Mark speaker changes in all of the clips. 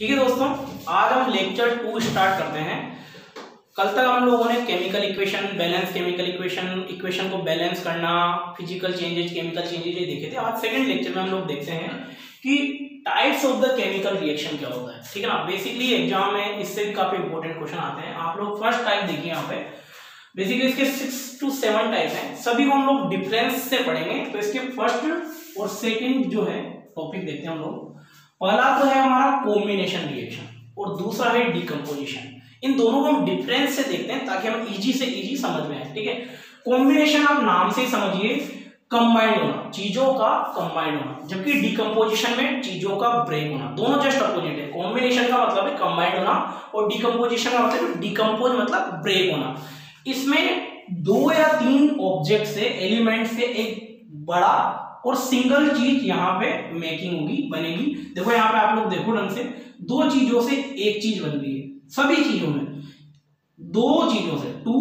Speaker 1: ठीक है दोस्तों, आज हम लेक्चर 2 स्टार्ट करते हैं। कल तक हम लोगों ने chemical equation, balance chemical equation को बैलेंस करना, फिजिकल चेंजेज, केमिकल चेंजेज ये देखे थे। आज सेकंड लेक्चर में हम लोग देखते हैं कि types of the chemical reaction क्या होता है। ठीक है ना, बेसिकली एग्जाम में इससे भी काफी इंपॉर्टेंट क्वेश्चन आते हैं। आप लोग फर्स्ट टाइप देखिए यहाँ पे, बेसिकली इसके 6 to 7 टाइप हैं, सभी को हम लोग डिफरेंस से पढ़ेंगे। तो इसके फर्स्ट और सेकंड जो है टॉपिक देखते हैं हम लोग। पहला तो है हमारा कॉम्बिनेशन रिएक्शन और दूसरा है डिकम्पोजिशन। इन दोनों को हम डिफरेंस से देखते हैं ताकि हम इजी से इजी समझ में आए। ठीक है, कॉम्बिनेशन आप नाम से समझिए, कंबाइंड होना, चीजों का कंबाइंड होना, जबकि डिकम्पोजिशन में चीजों का ब्रेक होना। दोनों जस्ट अपोजिट है। कॉम्बिनेशन का मतलब है कंबाइंड होना और डिकम्पोजिशन का मतलब है डिकम्पोज मतलब ब्रेक होना। इसमें 2 या 3 ऑब्जेक्ट से, एलिमेंट से एक बड़ा और सिंगल चीज यहाँ पे मेकिंग होगी, बनेगी। देखो यहाँ पे आप लोग देखो ढंग से, 2 चीजों से एक चीज बन रही है। सभी चीजों में 2 चीजों से 2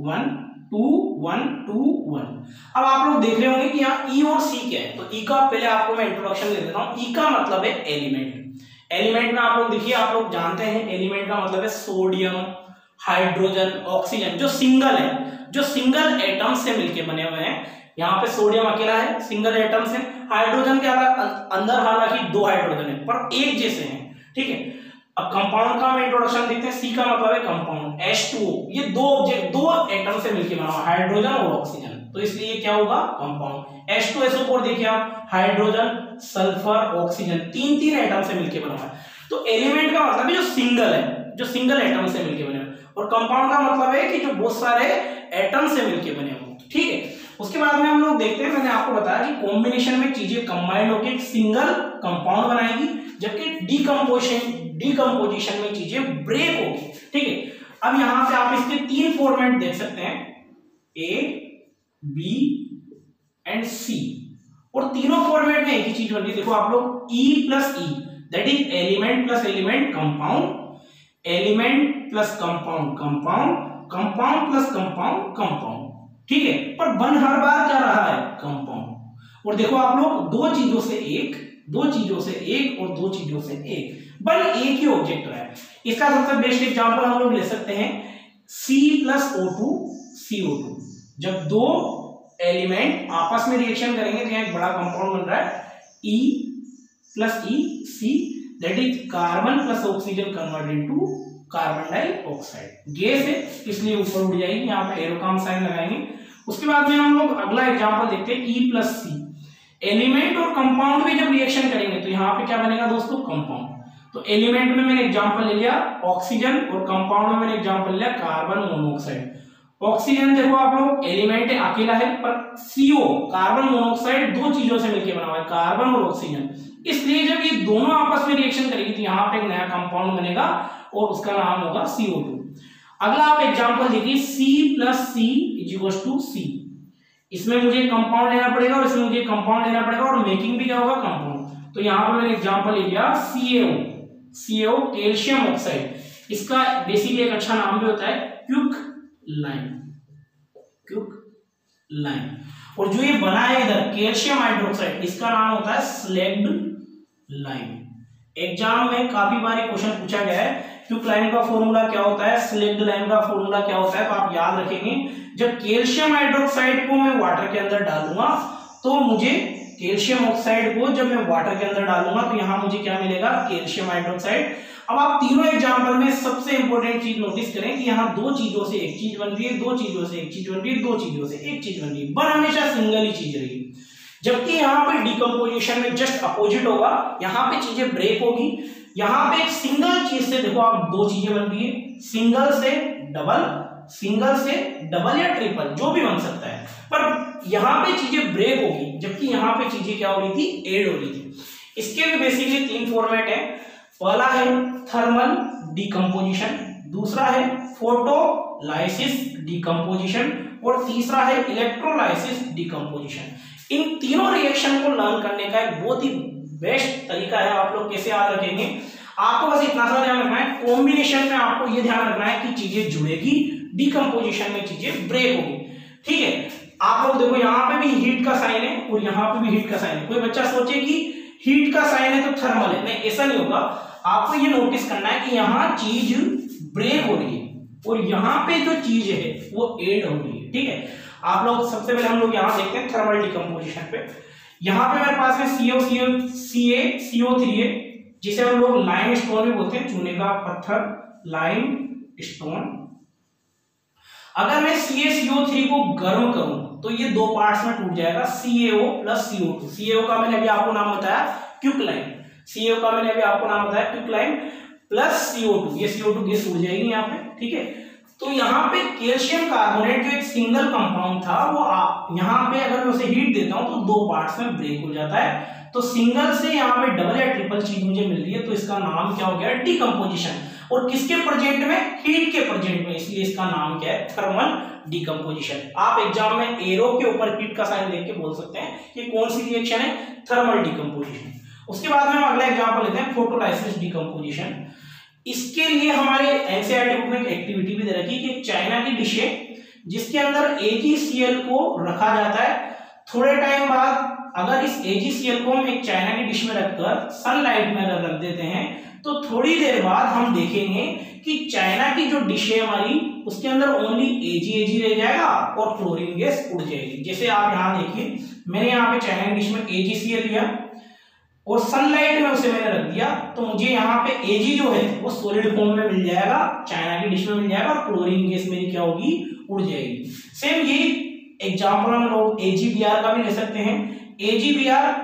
Speaker 1: 1 2 1 2 1। अब आप लोग देख रहे होंगे कि यहाँ ई और सी क्या है। तो ई का पहले आपको मैं इंट्रोडक्शन दे देता हूँ। ई का मतलब है एलिमेंट। एलिमेंट में आप लोग देखिए, आप लोग जानते हैं एलिमेंट का मतलब है सोडियम, हाइड्रोजन, ऑक्सीजन, जो सिंगल है, जो सिंगल एटम से मिलके बने हुए हैं। यहाँ पे सोडियम अकेला है, सिंगल एटम से। हाइड्रोजन के अंदर हालांकि 2 हाइड्रोजन है पर एक जैसे हैं। ठीक है, अब कंपाउंड का हम इंट्रोडक्शन देखते हैं। सी का मतलब है कंपाउंड, H2O। ये 2 ऑब्जेक्ट, 2 एटम से मिलके बना हुआ, हाइड्रोजन और ऑक्सीजन, तो इसलिए क्या होगा, कंपाउंड। H2SO4 देखिए आप, हाइड्रोजन, सल्फर, ऑक्सीजन, 3 एटम से मिलके बना हुआ है। तो एलिमेंट का मतलब है जो सिंगल है, जो सिंगल एटम से मिलके बने हुए, और कंपाउंड का मतलब है कि जो बहुत सारे एटम से मिलके बने हुए। ठीक है, उसके बाद में हम लोग देखते हैं, मैंने आपको बताया कि कॉम्बिनेशन में चीजें कंबाइंड होकर एक सिंगल कंपाउंड बनाएगी, जबकि डिकम्पोजिशन में चीजें ब्रेक होगी। ठीक है, अब यहां से आप इसके 3 फॉर्मेट देख सकते हैं, ए, बी एंड सी, और तीनों फॉर्मेट में एक ही चीज बन रही है। देखो आप लोग, E plus E that is element plus element compound, element plus compound compound, compound plus compound compound. ठीक है, पर बन हर बार क्या रहा है, कंपाउंड। और देखो आप लोग, 2 चीजों से एक, 2 चीजों से एक और 2 चीजों से एक, बन एक ही ऑब्जेक्ट रहा है। इसका सबसे बेस्ट एग्जांपल हम लोग ले सकते हैं C प्लस O2 CO2। जब 2 एलिमेंट आपस में रिएक्शन करेंगे तो यहाँ एक बड़ा कंपाउंड बन रहा है, E plus E C, that is carbon plus oxygen convert into carbon dioxide. Gas है इसलिए ऊपर उड़ जाएगी, यहाँ पे एरो का हम साइन लगाएंगे। उसके बाद में हम लोग अगला एग्जांपल देखते हैं, E प्लस C। एलिमेंट और कंपाउंड भी जब रिएक्शन करेंगे तो यहाँ पे क्या बनेगा दोस्तों, कंपाउंड। तो एलिमेंट में मैंने एग्जांपल ले लिया ऑक्सीजन, और कंपाउंड में मैंने एग्जांपल लिया कार्बन मोनोऑक्साइड। ऑक्सीजन देखो आप लोग, एलिमेंट है, अकेला है, पर CO कार्बन मोनोऑक्साइड 2 चीजों से मिलकर बना हुआ है, कार्बन और ऑक्सीजन। इसलिए जब ये दोनों आपस में रिएक्शन करेगी तो यहाँ पे एक नया कंपाउंड बनेगा और उसका नाम होगा CO2। अगला आप एग्जांपल देखिए, C plus C is equal to C। इसमें मुझे कंपाउंड लेना पड़ेगा और इसमें मुझे कंपाउंड लेना पड़ेगा, और मेकिंग भी क्या होगा, कंपाउंड। तो यहाँ पे मैंने एग्जांपल ले लिया CaO, कैल्शियम ऑक्साइड। इसका बेसिकली एक अच्छा नाम भी होता है क्विक लाइम। और जो ये बना है इधर कैल्शियम हाइड्रोक्साइड, इसका नाम होता है स्लैग्ड लाइम। एग्जाम में काफी बार क्वेश्चन पूछा गया है, क्विक लाइम का फॉर्मूला क्या होता है, स्लैग्ड लाइम का फॉर्मूला क्या होता है। तो आप याद रखेंगे, जब कैल्शियम हाइड्रोक्साइड को मैं वाटर के अंदर डालूंगा तो मुझे कैल्शियम ऑक्साइड को जब मैं वाटर के अंदर डालूंगा तो यहां मुझे क्या मिलेगा, कैल्शियम हाइड्रोक्साइड। अब आप तीनों एग्जांपल में सबसे इंपॉर्टेंट चीज नोटिस करें कि यहाँ 2 चीजों से एक चीज बन रही है, 2 चीजों से एक चीज बन रही है, 2 चीजों से एक चीज बन रही है, बन हमेशा सिंगल ही चीज रही। जबकि यहाँ पे डिकम्पोजिशन में जस्ट अपोजिट होगा, यहाँ पे चीजें ब्रेक होगी। यहाँ पे एक सिंगल चीज से देखो आप 2 चीजें बन रही है, सिंगल से डबल या ट्रिपल जो भी बन सकता है, पर यहाँ पे चीजें ब्रेक होगी, जबकि यहाँ पे चीजें क्या हो रही थी, ऐड हो रही थी। इसके भी बेसिकली 3 फॉर्मेट है। पहला है थर्मल डिकम्पोजिशन, दूसरा है फोटोलाइसिस डिकम्पोजिशन, और तीसरा है इलेक्ट्रोलाइसिस डिकम्पोजिशन। इन तीनों रिएक्शन को लर्न करने का एक बहुत ही बेस्ट तरीका है। आप लोग कैसे याद रखेंगे, आपको बस इतना सा ध्यान रखना है, कॉम्बिनेशन में आपको ये ध्यान रखना है कि चीजें जुड़ेगी, डिकम्पोजिशन में चीजें ब्रेक होगी। ठीक है, आप लोग देखो यहाँ पे भी हीट का साइन है और यहाँ पे भी हीट का साइन है। कोई बच्चा सोचे कि हीट का साइन है तो थर्मल है, नहीं, ऐसा नहीं होगा। आपको ये नोटिस करना है कि यहाँ चीज ब्रेक हो रही है और यहाँ पे जो चीज है वो एड हो रही है। ठीक है, आप लोग सबसे पहले हम लोग यहाँ देखते हैं थर्मल डिकम्पोजिशन पे। यहाँ पे मेरे पास में CO3 है, जिसे हम लोग लाइम स्टोन भी बोलते हैं, चूने का पत्थर, लाइम स्टोन। अगर मैं CaCO3 को गर्म करूं तो ये दो पार्ट्स में टूट जाएगा, CaO प्लस CO2। CaO का मैंने अभी आपको नाम बताया क्विकलाइम, CaO का मैंने अभी आपको नाम बताया क्विकलाइम प्लस CO2, ये CO2 गैस उड़ जाएगी यहाँ पे। ठीक है, तो यहाँ पे कैल्शियम कार्बोनेट जो एक सिंगल कंपाउंड था वो यहाँ पे अगर मैं उसे हीट देता हूं तो दो पार्ट्स में ब्रेक हो जाता है। तो सिंगल से यहाँ पे डबल या ट्रिपल चीज मुझे मिल रही है, तो इसका नाम क्या हो गया, डिकम्पोजिशन। और किसके प्रेजेंट में, हीट के प्रेजेंट में, इसलिए इसका नाम क्या है, थर्मल डिकम्पोजिशन। आप एग्जाम में एरो के ऊपर हीट का साइन देख के बोल सकते हैं कि कौन सी रिएक्शन है, थर्मल डिकम्पोजिशन। उसके बाद में हम अगला एग्जांपल लेते हैं फोटोलाइसिस डिकम्पोजिशन। इसके लिए हमारे एनसीईआरटी बुक में एक एक्टिविटी भी दे रखी है कि चाइना की डिश है जिसके अंदर AgCl को रखा जाता है। थोड़े टाइम बाद अगर इस AgCl को हम एक चाइना की डिश में रखकर सनलाइट में अगर रख देते हैं तो थोड़ी देर बाद हम देखेंगे कि चाइना की जो डिश है हमारी उसके अंदर ओनली Ag रह जाएगा और क्लोरीन गैस उड़ जाएगी। जैसे आप यहाँ देखिए, मैंने यहाँ पे चाइना की डिश में AgCl लिया और सनलाइट में उसे मैंने रख दिया, तो मुझे यहाँ पे Ag जो है वो सॉलिड फॉर्म में मिल जाएगा, चाइना की डिश में मिल जाएगा और क्लोरीन गैस मेरी क्या होगी, उड़ जाएगी। सेम यही एग्जांपल हम लोग AgBr का भी ले सकते हैं। AgBr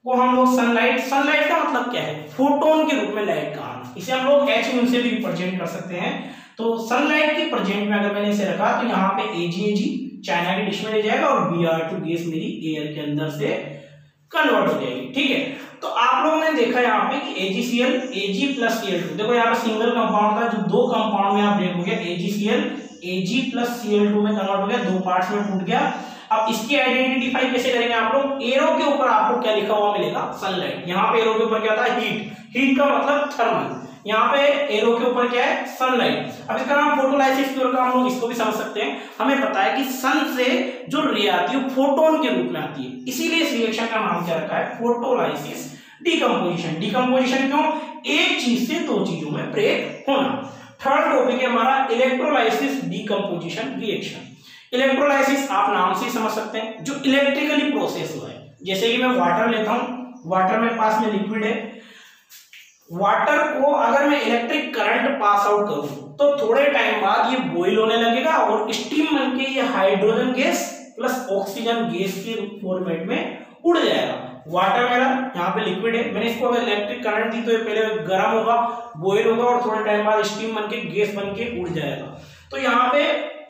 Speaker 1: को हम लोग सनलाइट का मतलब क्या है, फोटोन के रूप में लाइट का आना, इसे हम लोग H से भी रिप्रेजेंट कर सकते हैं। तो सनलाइट के प्रेजेंट में अगर मैंने इसे रखा तो यहाँ पे Ag चाइना की डिश में ले जाएगा और Br2 गैस मेरी एयर के अंदर से कन्वर्ट हो जाएगी। ठीक है, तो आप लोगों ने देखा यहाँ पे कि AgCl Ag प्लस Cl2, देखो यहाँ पे सिंगल कंपाउंड था जो दो कंपाउंड में यहाँ ब्रेक हो गया, AgCl Ag प्लस Cl2 में कन्वर्ट हो गया, दो पार्ट्स में टूट गया। अब इसकी आइडेंटिफाई कैसे करेंगे आप लोग, एरो के ऊपर आपको क्या लिखा हुआ मिलेगा, सनलाइट। यहाँ पे एरो के ऊपर क्या था, हीट का मतलब थर्मल, यहाँ पे एरो के ऊपर क्या है, सनलाइट। अब इसका नाम फोटोलाइसिस क्यों रखा, हम लोग इसको भी समझ सकते हैं। हमें पता है कि सन से जो रे आती है फोटोन के रूप में आती है, इसीलिए इस रिएक्शन का नाम क्या रखा है, फोटोलाइसिस डिकम्पोजिशन। डिकम्पोजिशन क्यों, एक चीज से दो चीजों में ब्रेक होना। थर्ड टॉपिक है हमारा इलेक्ट्रोलाइसिस डिकम्पोजिशन रिएक्शन। इलेक्ट्रोलाइसिस आप नाम से ही समझ सकते हैं, जो इलेक्ट्रिकली प्रोसेस हुआ है। जैसे कि मैं वाटर लेता हूं, वाटर मेरे पास में लिक्विड है, वाटर को अगर मैं इलेक्ट्रिक करंट पास आउट करूं तो थोड़े टाइम बाद ये बॉईल होने लगेगा और स्टीम बनके ये hydrogen gas plus oxygen gas के फॉर्मेट में उड़ जाएगा। वाटर मेरा यहाँ पे लिक्विड है, मैंने इसको अगर इलेक्ट्रिक करंट दी तो ये पहले गर्म होगा, बॉईल होगा और थोड़े टाइम बाद स्टीम बनके गैस बनके उड़ जाएगा। तो यहाँ पे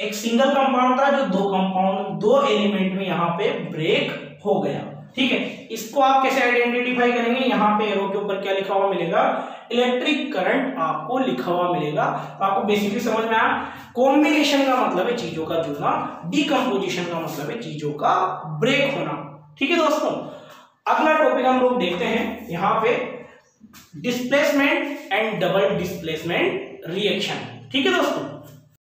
Speaker 1: एक सिंगल कंपाउंड था जो दो एलिमेंट में यहाँ पे ब्रेक हो गया। ठीक है, इसको आप कैसे आइडेंटिफाई करेंगे, यहाँ पे एरो के ऊपर क्या लिखा हुआ मिलेगा, इलेक्ट्रिक करंट आपको लिखा हुआ मिलेगा। तो आपको बेसिकली समझ में आया, कॉम्बिनेशन का मतलब है चीजों का जुड़ना, डिकम्पोजिशन का मतलब है चीजों का ब्रेक होना। ठीक है दोस्तों, अगला टॉपिक हम लोग देखते हैं यहाँ पे displacement and double displacement reaction. ठीक है दोस्तों,